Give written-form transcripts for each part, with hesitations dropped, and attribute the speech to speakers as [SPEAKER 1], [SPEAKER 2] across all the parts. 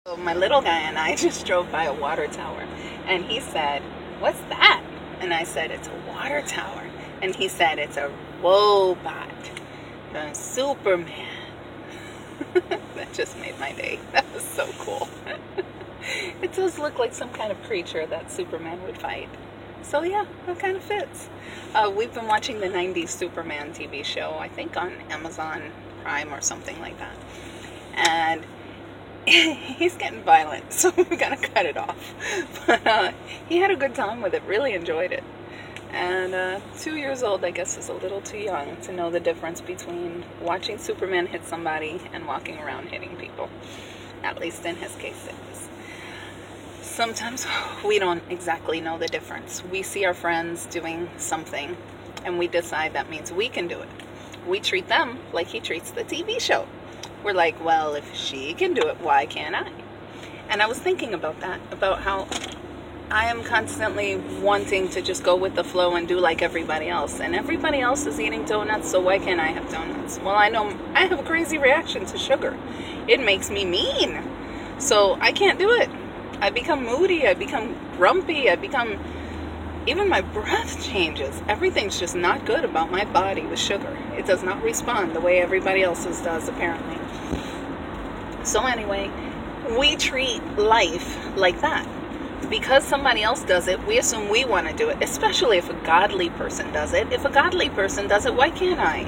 [SPEAKER 1] So my little guy and I just drove by a water tower, and he said, "What's that?" And I said, "It's a water tower." And he said, "It's a robot, a Superman." That just made my day. That was so cool. It does look like some kind of creature that Superman would fight. So yeah, that kind of fits. We've been watching the 90s Superman TV show, I think on Amazon Prime or something like that. And he's getting violent, so we gotta cut it off. But he had a good time with it, really enjoyed it. And 2 years old, I guess, is a little too young to know the difference between watching Superman hit somebody and walking around hitting people. At least in his case it is. Sometimes we don't exactly know the difference. We see our friends doing something and we decide that means we can do it. We treat them like he treats the TV show. We're like, well, if she can do it, why can't I? And I was thinking about that, about how I am constantly wanting to just go with the flow and do like everybody else. And everybody else is eating donuts, so why can't I have donuts? Well, I know I have a crazy reaction to sugar. It makes me mean. So I can't do it. I become moody, I become grumpy, even my breath changes. Everything's just not good about my body with sugar. It does not respond the way everybody else's does, apparently. So anyway, we treat life like that. Because somebody else does it, we assume we want to do it, especially if a godly person does it. If a godly person does it, why can't I?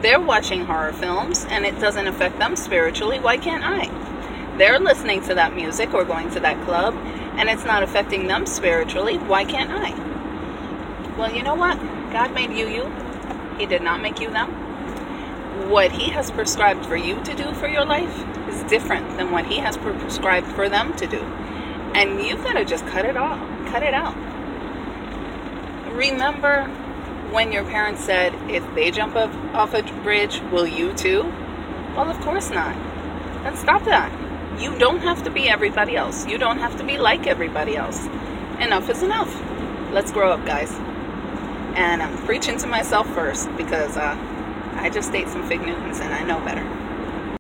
[SPEAKER 1] They're watching horror films and it doesn't affect them spiritually, why can't I? They're listening to that music or going to that club and it's not affecting them spiritually, why can't I? Well, you know what? God made you. He did not make you them. What he has prescribed for you to do for your life is different than what he has prescribed for them to do. And you've got to just cut it off. Cut it out. Remember when your parents said, if they jump off a bridge, will you too? Well, of course not. Then stop that. You don't have to be everybody else. You don't have to be like everybody else. Enough is enough. Let's grow up, guys. And I'm preaching to myself first because I just ate some Fig Newtons and I know better.